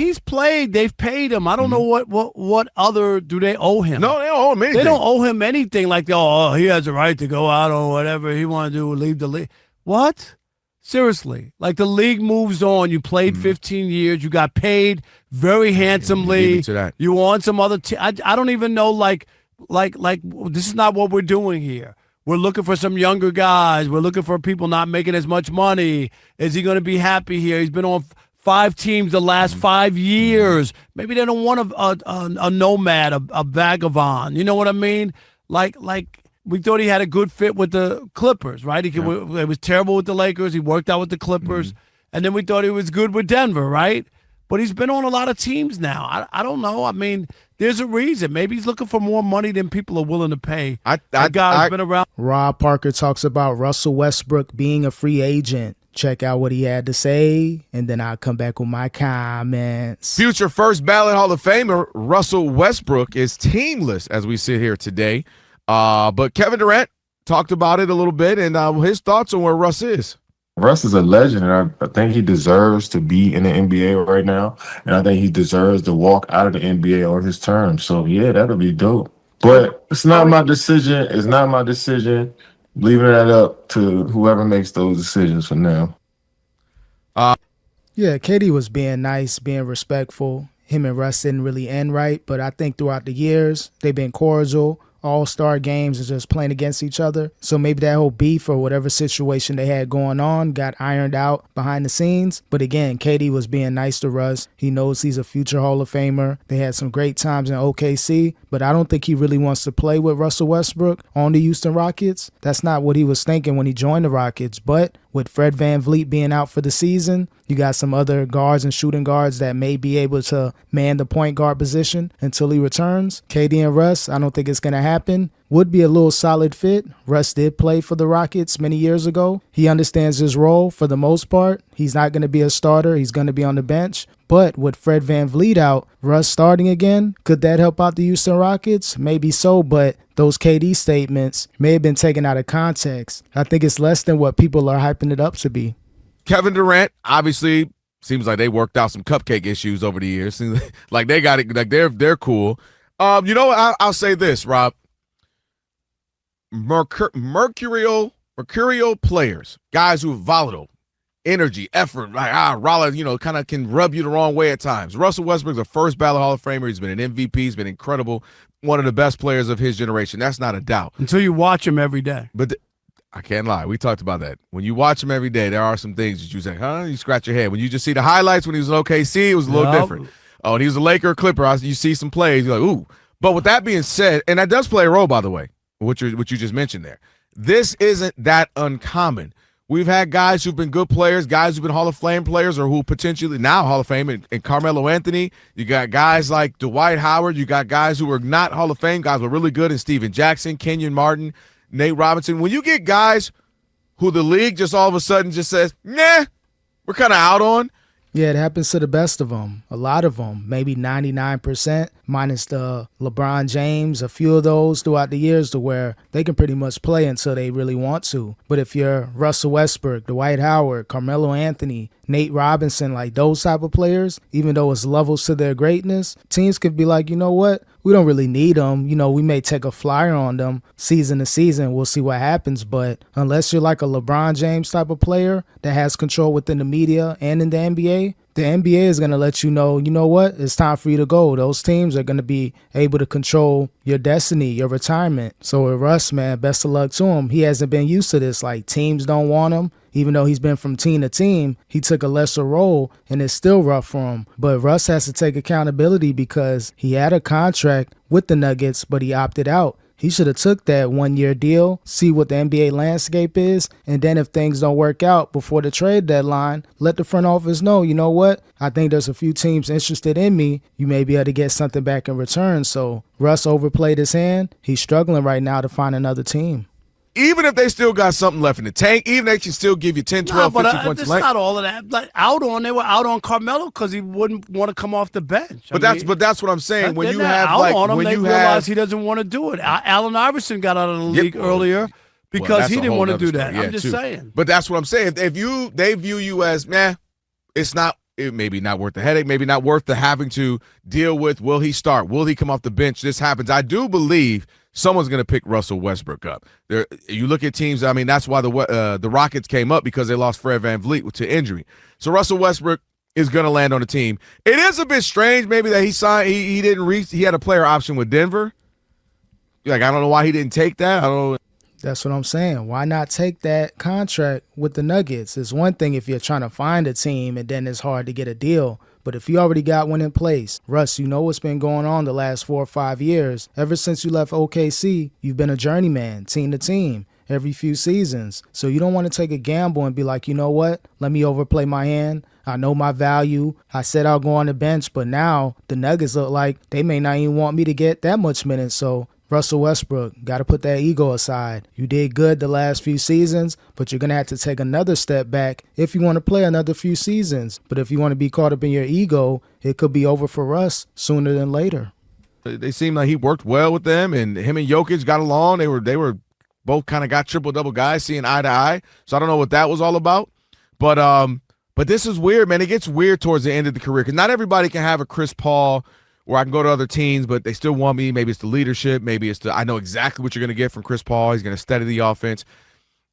he's played, they've paid him. I don't know what other do they owe him. No, they don't owe him anything. They don't owe him anything. Like, oh, he has a right to go out or whatever he want to do, leave the league. What? Seriously, like the league moves on. You played 15 years. You got paid very handsomely. You want some other I don't even know. Like this is not what we're doing here. We're looking for some younger guys. We're looking for people not making as much money. Is he going to be happy here? He's been on 5 teams the last 5 years. Maybe they don't want a nomad, a vagabond. You know what I mean? Like. We thought he had a good fit with the Clippers, right? It was terrible with the Lakers. He worked out with the Clippers. And then we thought he was good with Denver, right? But he's been on a lot of teams now. I don't know. I mean, there's a reason. Maybe he's looking for more money than people are willing to pay. That guy's been around. Rob Parker talks about Russell Westbrook being a free agent. Check out what he had to say, and then I'll come back with my comments. Future first ballot Hall of Famer Russell Westbrook is teamless as we sit here today. But Kevin Durant talked about it a little bit, and his thoughts on where Russ is. Russ is a legend, and I think he deserves to be in the NBA right now, and I think he deserves to walk out of the NBA on his terms. So, yeah, that'll be dope. But it's not my decision. It's not my decision. Leaving that up to whoever makes those decisions for now. Yeah, KD was being nice, being respectful. Him and Russ didn't really end right, but I think throughout the years, they've been cordial. All-star games and just playing against each other. So maybe that whole beef or whatever situation they had going on got ironed out behind the scenes. But again, KD was being nice to Russ. He knows he's a future Hall of Famer. They had some great times in OKC, but I don't think he really wants to play with Russell Westbrook on the Houston Rockets. That's not what he was thinking when he joined the Rockets. But with Fred VanVleet being out for the season, you got some other guards and shooting guards that may be able to man the point guard position until he returns. KD and Russ, I don't think it's going to happen. Would be a little solid fit. Russ did play for the Rockets many years ago. He understands his role for the most part. He's not going to be a starter. He's going to be on the bench. But with Fred VanVleet out, Russ starting again, could that help out the Houston Rockets? Maybe so, but those KD statements may have been taken out of context. I think it's less than what people are hyping it up to be. Kevin Durant, obviously, seems like they worked out some cupcake issues over the years. Seems like they got it. Like they're cool. You know what? I'll say this, Rob. Mercurial players, guys who are volatile, energy, effort, like Rolla, kind of can rub you the wrong way at times. Russell Westbrook's a first ballot Hall of Famer. He's been an MVP. He's been incredible. One of the best players of his generation. That's not a doubt. Until you watch him every day. But I can't lie. We talked about that. When you watch him every day, there are some things that you say, you scratch your head. When you just see the highlights when he was in OKC, it was a little different. Oh, and he was a Laker, Clipper. You see some plays, you're like, ooh. But with that being said, and that does play a role, by the way, what you just mentioned there. This isn't that uncommon. We've had guys who've been good players, guys who've been Hall of Fame players or who potentially now Hall of Fame, and Carmelo Anthony. You got guys like Dwight Howard. You got guys who are not Hall of Fame, guys who are really good, and Steven Jackson, Kenyon Martin, Nate Robinson. When you get guys who the league just all of a sudden just says, nah, we're kind of out on. Yeah, it happens to the best of them. A lot of them, maybe 99%, minus the LeBron James, a few of those throughout the years to where they can pretty much play until they really want to. But if you're Russell Westbrook, Dwight Howard, Carmelo Anthony, Nate Robinson, like those type of players, even though it's levels to their greatness, teams could be like, you know what? We don't really need them. We may take a flyer on them season to season. We'll see what happens. But unless you're like a LeBron James type of player that has control within the media and in the NBA is going to let you know what? It's time for you to go. Those teams are going to be able to control your destiny, your retirement. So with Russ, man, best of luck to him. He hasn't been used to this. Like, teams don't want him. Even though he's been from team to team, he took a lesser role, and it's still rough for him. But Russ has to take accountability because he had a contract with the Nuggets, but he opted out. He should have took that 1-year deal, see what the NBA landscape is, and then if things don't work out before the trade deadline, let the front office know, you know what? I think there's a few teams interested in me. You may be able to get something back in return. So Russ overplayed his hand. He's struggling right now to find another team. Even if they still got something left in the tank, even if they can still give you 10, 12, 15 points. That's not all of that. Like, they were out on Carmelo because he wouldn't want to come off the bench. But that's what I'm saying. When you have out on him, they realize he doesn't want to do it. Allen Iverson got out of the league earlier because he didn't want to do that. I'm just saying. But that's what I'm saying. If they view you as, it's not It may be not worth the headache, maybe not worth the having to deal with. Will he start? Will he come off the bench? This happens. I do believe someone's going to pick Russell Westbrook up. You look at teams. I mean, that's why the Rockets came up, because they lost Fred VanVleet to injury. So Russell Westbrook is going to land on the team. It is a bit strange, maybe, that he signed. He didn't reach. He had a player option with Denver. Like, I don't know why he didn't take that. I don't know. That's what I'm saying. Why not take that contract with the Nuggets? It's one thing if you're trying to find a team and then it's hard to get a deal. But if you already got one in place, Russ, you know what's been going on the last 4 or 5 years. Ever since you left OKC, you've been a journeyman, team to team, every few seasons. So you don't want to take a gamble and be like, you know what? Let me overplay my hand. I know my value. I said I'll go on the bench, but now the Nuggets look like they may not even want me to get that much minutes. So Russell Westbrook, got to put that ego aside. You did good the last few seasons, but you're going to have to take another step back if you want to play another few seasons. But if you want to be caught up in your ego, it could be over for Russ sooner than later. They seemed like he worked well with them, and him and Jokic got along. They were both kind of got triple-double guys, seeing eye to eye. So I don't know what that was all about. But this is weird, man. It gets weird towards the end of the career, because not everybody can have a Chris Paul where I can go to other teams, but they still want me. Maybe it's the leadership. Maybe it's I know exactly what you're going to get from Chris Paul. He's going to steady the offense.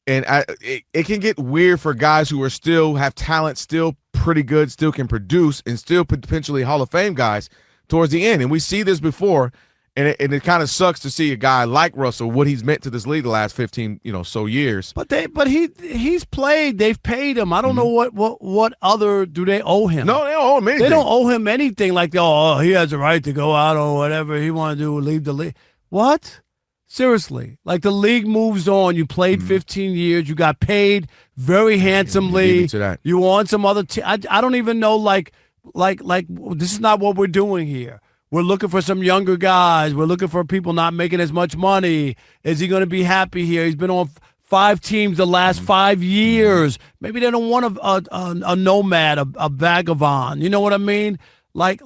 And it can get weird for guys who are still have talent, still pretty good, still can produce, and still potentially Hall of Fame guys towards the end. And we see this before, and it kind of sucks to see a guy like Russell, what he's meant to this league the last 15 so years. But he's played. They've paid him. I don't know what other do they owe him. No, they don't owe him anything. They don't owe him anything. Like, he has a right to go out or whatever he want to do, leave the league. What? Seriously, like, the league moves on. You played 15 years. You got paid very handsomely. You want some other I don't even know, like this is not what we're doing here. We're looking for some younger guys. We're looking for people not making as much money. Is he going to be happy here? He's been on 5 teams the last 5 years. Maybe they don't want a nomad, a vagabond. You know what I mean? Like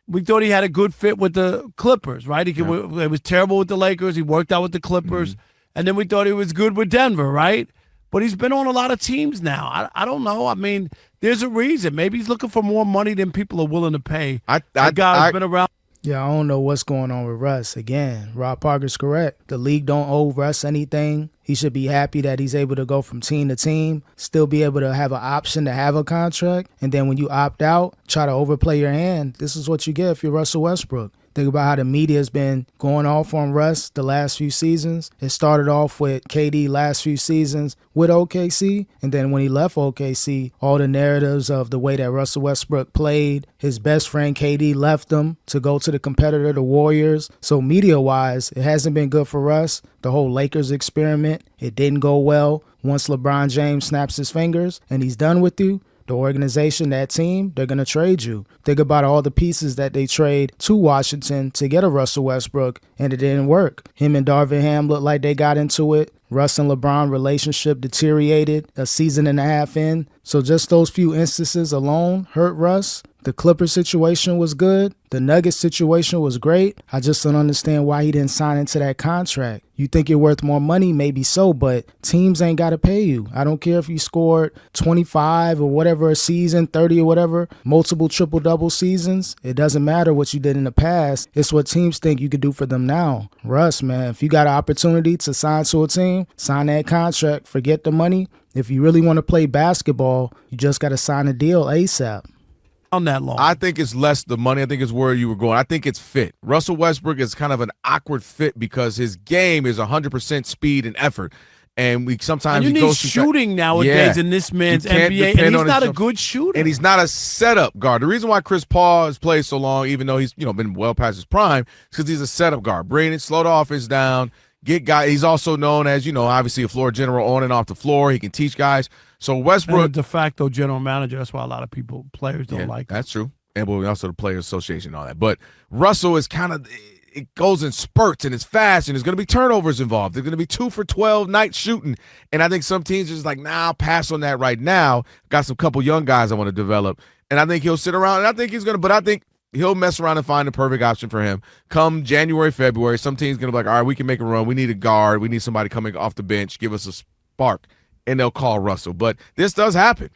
we thought he had a good fit with the Clippers, right? It was terrible with the Lakers. He worked out with the Clippers. And then we thought he was good with Denver, right? But he's been on a lot of teams now. I don't know. I mean, there's a reason. Maybe he's looking for more money than people are willing to pay. That guy's been around. Yeah, I don't know what's going on with Russ. Again, Rob Parker's correct. The league don't owe Russ anything. He should be happy that he's able to go from team to team, still be able to have an option to have a contract, and then when you opt out, try to overplay your hand. This is what you get if you're Russell Westbrook. Think about how the media has been going off on Russ the last few seasons. It started off with KD last few seasons with OKC, and then when he left OKC, all the narratives of the way that Russell Westbrook played, his best friend KD left him to go to the competitor, the Warriors. So media-wise, it hasn't been good for Russ. The whole Lakers experiment, it didn't go well. Once LeBron James snaps his fingers and he's done with you, the organization, that team, they're going to trade you. Think about all the pieces that they trade to Washington to get a Russell Westbrook, and it didn't work. Him and Darvin Ham looked like they got into it. Russ and LeBron relationship deteriorated a season and a half in. So just those few instances alone hurt Russ. The Clippers situation was good. The Nuggets situation was great. I just don't understand why he didn't sign into that contract. You think you're worth more money? Maybe so, but teams ain't got to pay you. I don't care if you scored 25 or whatever a season, 30 or whatever, multiple triple-double seasons. It doesn't matter what you did in the past. It's what teams think you could do for them now. Russ, man, if you got an opportunity to sign to a team, sign that contract, forget the money. If you really want to play basketball, you just got to sign a deal ASAP. On that long. I think it's less the money. I think it's where you were going. I think it's fit. Russell Westbrook is kind of an awkward fit because his game is 100% speed and effort. And sometimes you need shooting nowadays in this man's NBA, and he's not a good shooter. And he's not a setup guard. The reason why Chris Paul has played so long, even though he's been well past his prime, is because he's a setup guard. Bring it, slow the offense down, get guys. He's also known as obviously a floor general on and off the floor. He can teach guys. So Westbrook, and a de facto general manager. That's why a lot of players don't like him. That's true. And also the Players Association and all that. But Russell is kind of, it goes in spurts and it's fast and there's going to be turnovers involved. There's going to be 2 for 12 night shooting. And I think some teams are just like, I'll pass on that right now. Got some couple young guys I want to develop. And I think he'll sit around and I think he'll mess around and find the perfect option for him. Come January, February, some team's going to be like, all right, we can make a run. We need a guard. We need somebody coming off the bench, give us a spark. And they'll call Russell. But this does happen.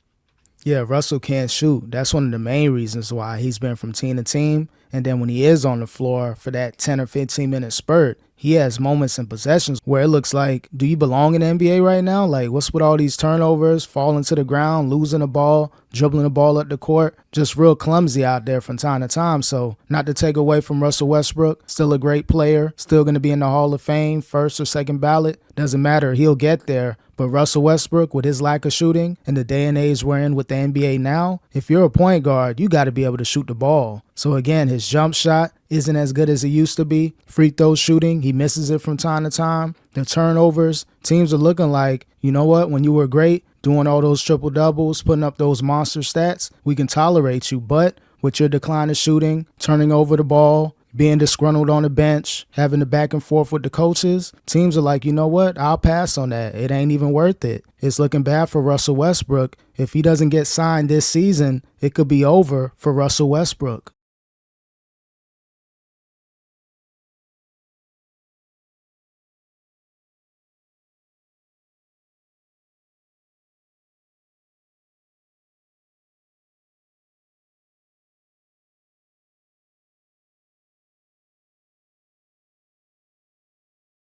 Yeah, Russell can't shoot. That's one of the main reasons why he's been from team to team. And then when he is on the floor for that 10 or 15 minute spurt, he has moments and possessions where it looks like, do you belong in the NBA right now? Like, what's with all these turnovers, falling to the ground, losing the ball, dribbling the ball up the court? Just real clumsy out there from time to time. So not to take away from Russell Westbrook, still a great player, still going to be in the Hall of Fame, first or second ballot. Doesn't matter. He'll get there. But Russell Westbrook, with his lack of shooting and the day and age we're in with the NBA now, if you're a point guard, you got to be able to shoot the ball. So again, his jump shot isn't as good as it used to be. Free throw shooting, he misses it from time to time. The turnovers, teams are looking like, you know what, when you were great, doing all those triple doubles, putting up those monster stats, we can tolerate you. But with your decline of shooting, turning over the ball, being disgruntled on the bench, having the back and forth with the coaches, teams are like, you know what, I'll pass on that. It ain't even worth it. It's looking bad for Russell Westbrook. If he doesn't get signed this season, it could be over for Russell Westbrook.